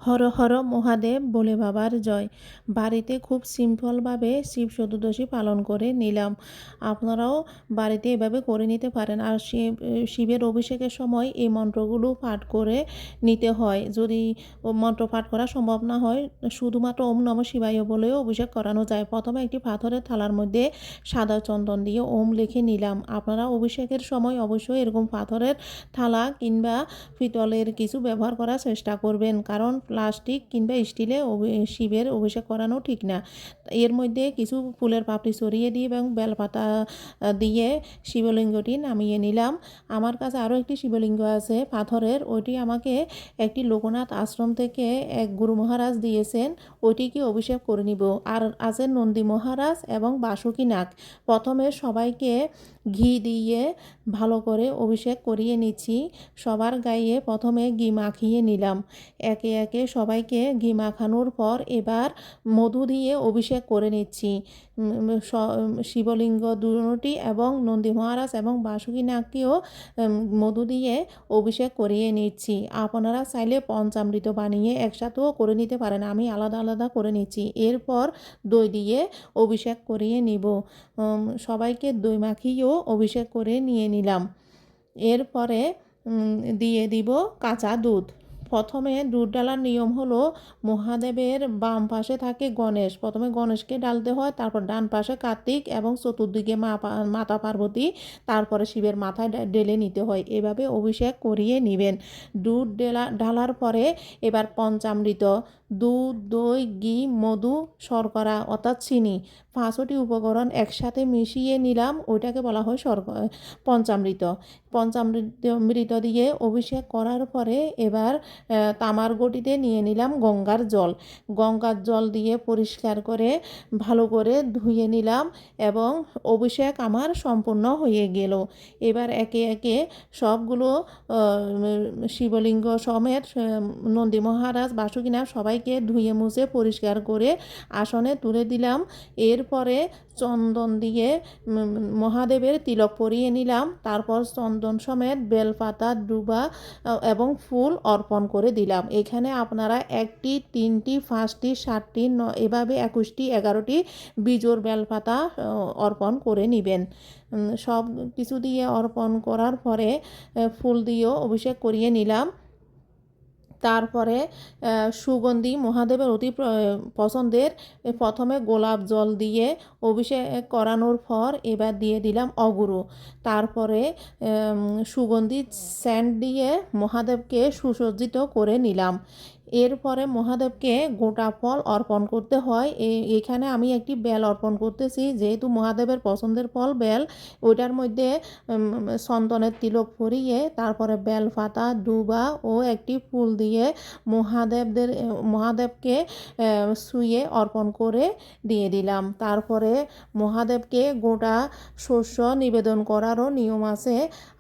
হর হর মহাদেব বলে বাবার জয়। বাড়িতে খুব সিম্পলভাবে শিব চতুর্দশী পালন করে নিলাম। আপনারাও বাড়িতে এভাবে করে নিতে পারেন। আর শিবের অভিষেকের সময় এই মন্ত্রগুলো পাঠ করে নিতে হয়। যদি মন্ত্র পাঠ করা সম্ভব না হয়, শুধুমাত্র ওম নমঃ শিবায় বলেও অভিষেক করানো যায়। প্রথমে একটি পাথরের থালার মধ্যে সাদা চন্দন দিয়ে ওম লিখে নিলাম। আপনারা অভিষেকের সময় অবশ্যই এরকম পাথরের থালা কিংবা পিতলের কিছু ব্যবহার করার চেষ্টা করবেন, কারণ প্লাস্টিক কিংবা স্টিলে শিবের অভিষেক করানো ঠিক না। এর মধ্যে কিছু ফুলের পাপড়ি ছড়িয়ে দিয়ে এবং বেলপাতা দিয়ে শিবলিঙ্গটি নামিয়ে নিলাম। আমার কাছে আরও একটি শিবলিঙ্গ আছে পাথরের, ওইটি আমাকে একটি লোকনাথ আশ্রম থেকে এক গুরু মহারাজ দিয়েছেন, ওইটিকে অভিষেক করে নিব। আর আছে নন্দী মহারাজ এবং বাসুকী নাগ। প্রথমে সবাইকে ঘি দিয়ে ভালো করে অভিষেক করিয়ে নিচ্ছি। সবার গায়ে প্রথমে ঘি মাখিয়ে নিলাম। একে একে সবাইকে ঘি মাখানোর পর এবার মধু দিয়ে অভিষেক করে নিচ্ছি। শিবলিঙ্গ দুটি এবং নন্দী মহারাজ এবং বাসুকী নাগকেও মধু দিয়ে অভিষেক করিয়ে নিচ্ছি। আপনারা চাইলে পঞ্চামৃত বানিয়ে একসাথেও করে নিতে পারেন, আমি আলাদা আলাদা করে নিচ্ছি। এরপর দই দিয়ে অভিষেক করিয়ে নিব। সবাইকে দই মাখিয়েও অভিষেক করে নিয়ে নিলাম। এরপরে দিয়ে দিব কাঁচা দুধ। প্রথমে দুধ ডালার নিয়ম হলো, মহাদেবের বাম পাশে থাকে গণেশ, প্রথমে গণেশকে ডালতে হয়, তারপর ডান পাশে কার্তিক এবং চতুর্দিকে মাতা পার্বতী, তারপরে শিবের মাথায় ঢেলে নিতে হয়। এভাবে অভিষেক করিয়ে নেবেন। দুধ ঢালার পরে এবার পঞ্চামৃত, দুধ, দই, ঘি, মধু, শর্করা অর্থাৎ চিনি, 5টি উপকরণ একসাথে মিশিয়ে নিলাম। ওইটাকে বলা হয় পঞ্চামৃত। পঞ্চামৃত দিয়ে অভিষেক করার পরে এবার তামার গটিতে নিয়ে নিলাম গঙ্গার জল। গঙ্গার জল দিয়ে পরিষ্কার করে ভালো করে ধুয়ে নিলাম এবং অভিষেক আমার সম্পূর্ণ হয়ে গেল। এবার একে একে সবগুলো শিবলিঙ্গ সমেত নন্দী মহারাজ, বাসুকীনাথ সবাইকে ধুয়ে মুছে পরিষ্কার করে আসনে তুলে দিলাম। এরপরে চন্দন দিয়ে মহাদেবের তিলক পরিয়ে নিলাম। তারপর চন্দন সমেত বেলপাতা, দুবা এবং ফুল অর্পণ করে দিলাম। এখানে আপনারা 1টি, 3টি, 5টি, 7টি, এভাবে 21টি, 11টি বিজোড় বেলপাতা অর্পণ করে নেবেন। সব কিছু দিয়ে অর্পণ করার পরে ফুল দিয়েও অভিষেক করিয়ে নিলাম। তারপরে সুগন্ধি মহাদেবের অতি পছন্দের প্রথমে গোলাপ জল দিয়ে অভিষেক করানোর পর এবার দিয়ে দিলাম অগুরু। তারপরে সুগন্ধি স্যান্ড দিয়ে মহাদেবকে সুসজ্জিত করে নিলাম। এরপরে মহাদেবকে গোটা ফল অর্পণ করতে হয়। এখানে আমি একটি বেল অর্পণ করতেছি, যেহেতু মহাদেবের পছন্দের ফল বেল। ওইটার মধ্যে চন্দনের তিলক পরিয়ে তারপরে বেল পাতা, দুবা ও একটি ফুল দিয়ে মহাদেবকে ছুঁয়ে অর্পণ করে দিয়ে দিলাম। তারপরে মহাদেবকে গোটা শস্য নিবেদন করারও নিয়ম আছে।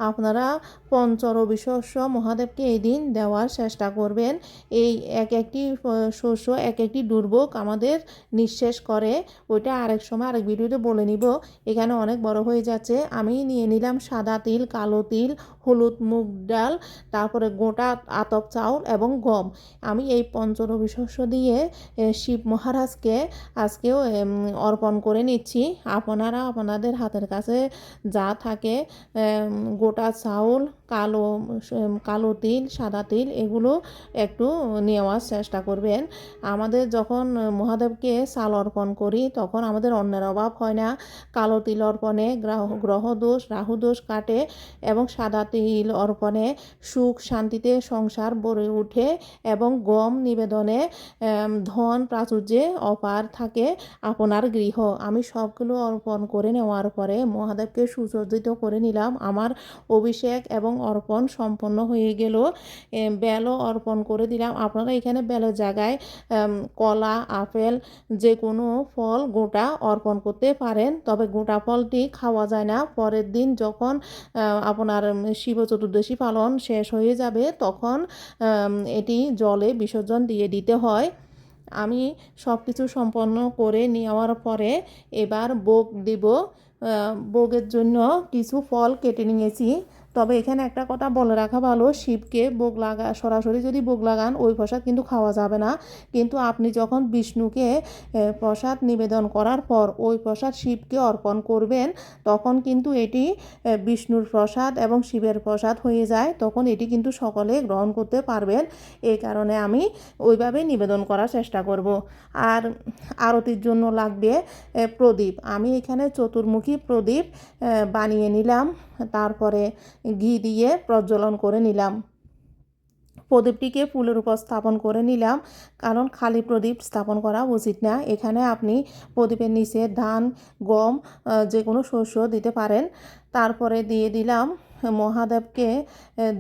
আপনারা পঞ্চরবি শস্য মহাদেবকে এই দিন দেওয়ার চেষ্টা করবেন। এই এক একটি শস্য এক একটি দুর্ভোগ আমাদের নিঃশেষ করে। ওইটা আরেক সময় আরেক ভিডিওতে বলে নিব, এখানে অনেক বড় হয়ে যাচ্ছে। আমি নিয়ে নিলাম সাদা তিল, কালো তিল, হলুদ মুগ ডাল, তারপরে গোটা আতপ চাউল এবং গম। আমি এই পঞ্চরবি শস্য দিয়ে শিব মহারাজকে আজকেও অর্পণ করে নিচ্ছি। আপনারা আপনাদের হাতের কাছে যা থাকে, গোটা চাউল, কালো তিল, সাদা তিল, এগুলো একটু নেওয়ার চেষ্টা করবেন। আমাদের যখন মহাদেবকে চাল অর্পণ করি তখন আমাদের অন্নের অভাব হয় না। কালো তিল অর্পণে গ্রহদোষ, রাহুদোষ কাটে এবং সাদা তিল অর্পণে সুখ শান্তিতে সংসার ভরে ওঠে এবং গম নিবেদনে ধন প্রাচুর্যে অপার থাকে আপনার গৃহ। আমি সবগুলো অর্পণ করে নেওয়ার পরে মহাদেবকে সুসজ্জিত করে নিলাম। আমার অভিষেক এবং অর্পণ সম্পন্ন হয়ে গেল। বেলও অর্পণ করে দিলাম। আপনারা এখানে বেলের জায়গায় কলা, আপেল, যে কোনো ফল গোটা অর্পণ করতে পারেন, তবে গোটা ফলটি খাওয়া যায় না। পরের দিন যখন আপনার শিব চতুর্দশী পালন শেষ হয়ে যাবে তখন এটি জলে বিসর্জন দিয়ে দিতে হয়। আমি সব কিছু সম্পন্ন করে নেওয়ার পরে এবার ভোগ দিব। ভোগের জন্য কিছু ফল কেটে নিয়েছি। তবে এখানে একটা কথা বলে রাখা ভালো, শিবকে সরাসরি যদি ভোগ লাগান ওই প্রসাদ কিন্তু খাওয়া যাবে না। কিন্তু আপনি যখন বিষ্ণুকে প্রসাদ নিবেদন করার পর ওই প্রসাদ শিবকে অর্পণ করবেন, তখন কিন্তু এটি বিষ্ণুর প্রসাদ এবং শিবের প্রসাদ হয়ে যায়। তখন এটি কিন্তু সকলে গ্রহণ করতে পারবেন। এই কারণে আমি ওইভাবেই নিবেদন করার চেষ্টা করব। আর আরতির জন্য লাগবে প্রদীপ। আমি এখানে চতুর্মুখী প্রদীপ বানিয়ে নিলাম, তারপরে ঘি দিয়ে প্রজ্বলন করে নিলাম। প্রদীপটিকে ফুলের উপর স্থাপন করে নিলাম, কারণ খালি প্রদীপ স্থাপন করা উচিত না। এখানে আপনি প্রদীপের নিচে ধান, গম, যে কোনো শস্য দিতে পারেন। তারপরে দিয়ে দিলাম মহাদেবকে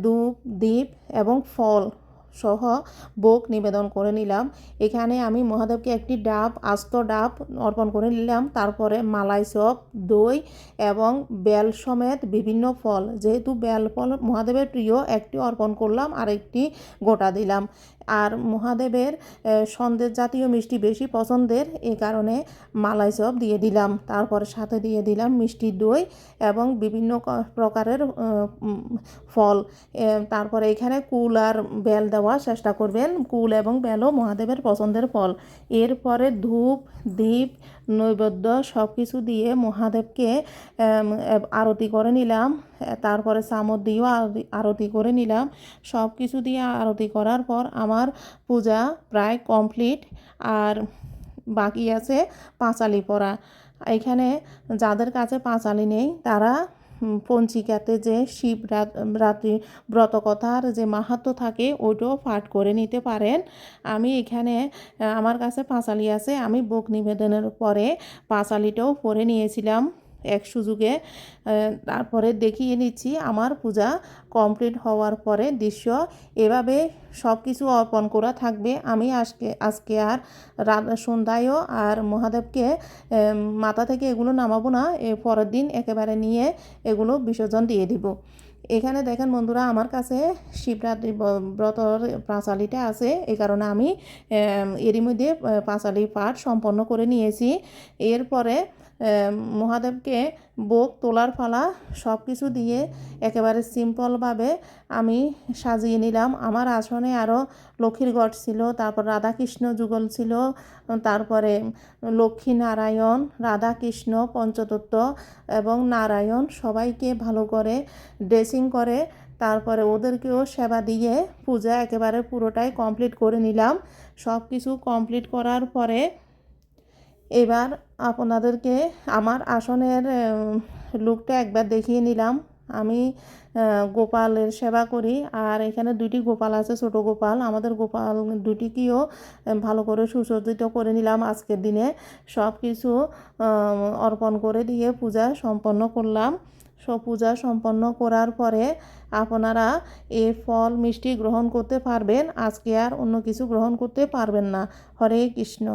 ধূপ, দীপ এবং ফল সহ ভোগ নিবেদন করে নিলাম। এখানে আমি মহাদেবকে একটি ডাব, আস্ত ডাব অর্পণ করে নিলাম। তারপরে মালাই চপ, দই এবং বেল সমেত বিভিন্ন ফল, যেহেতু বেল ফল মহাদেবের প্রিয়, একটি অর্পণ করলাম আর একটি গোটা দিলাম। আর মহাদেবের সন্দেশ জাতীয় মিষ্টি বেশি পছন্দের, এই কারণে মালাই চপ দিয়ে দিলাম। তারপরে সাথে দিয়ে দিলাম মিষ্টি দই এবং বিভিন্ন প্রকারের ফল। তারপরে এখানে কুল আর বেল দেওয়ার চেষ্টা করবেন। কুল এবং বেলও মহাদেবের পছন্দের ফল। এরপরে ধূপ, দীপ, নৈবেদ্য সব কিছু দিয়ে মহাদেবকে আরতি করে নিলাম। তারপরে চামচ দিয়েও আরতি করে নিলাম। সব কিছু দিয়ে আরতি করার পর আমার পূজা প্রায় কমপ্লিট। আর বাকি আছে পাঁচালি পড়া। এখানে যাদের কাছে পাঁচালি নেই তারা পঞ্চিকাতে যে শিবরাত্রি ব্রতকথার যে মাহাত্ম্য থাকে ওইটাও পাঠ করে নিতে পারেন। আমি এখানে আমার কাছে পাঁচালি আছে, আমি ভোগ নিবেদনের পরে পাঁচালিটাও পড়ে নিয়েছিলাম এক সুযোগে। তারপরে দেখিয়ে নিচ্ছি আমার পূজা কমপ্লিট হওয়ার পরে দৃশ্য। এভাবে সব কিছু অর্পণ করা থাকবে। আমি আজকে আর সন্ধ্যায়ও আর মহাদেবকে মাথা থেকে এগুলো নামাবো না। পরের দিন একেবারে নিয়ে এগুলো বিসর্জন দিয়ে দিব। এখানে দেখেন বন্ধুরা, আমার কাছে শিবরাত্রি ব্রতর পাঁচালিটা আছে, এই কারণে আমি এরই মধ্যে পাঁচালি পাঠ সম্পন্ন করে নিয়েছি। এরপরে মহাদেবকে ভোগ তোলার পালা। সব কিছু দিয়ে একেবারে সিম্পলভাবে আমি সাজিয়ে নিলাম। আমার আসনে আরও লক্ষ্মীর গড় ছিল, তারপর রাধাকৃষ্ণ যুগল ছিল, তারপরে লক্ষ্মী নারায়ণ, রাধাকৃষ্ণ, পঞ্চতত্ত্ব এবং নারায়ণ সবাইকে ভালো করে ড্রেসিং করে তারপরে ওদেরকেও সেবা দিয়ে পূজা একেবারে পুরোটাই কমপ্লিট করে নিলাম। সব কিছু কমপ্লিট করার পরে এবার আপনাদেরকে আমার আসনের লুকটা একবার দেখিয়ে নিলাম। আমি গোপালের সেবা করি, আর এখানে দুইটি গোপাল আছে, ছোট গোপাল। আমাদের গোপাল দুটিকেও ভালো করে সুসজ্জিত করে নিলাম আজকের দিনে। সব কিছু অর্পণ করে দিয়ে পূজা সম্পন্ন করলাম। পূজা সম্পন্ন করার পরে আপনারা এই ফল মিষ্টি গ্রহণ করতে পারবেন। আজকে আর অন্য কিছু গ্রহণ করতে পারবেন না। হরে কৃষ্ণ।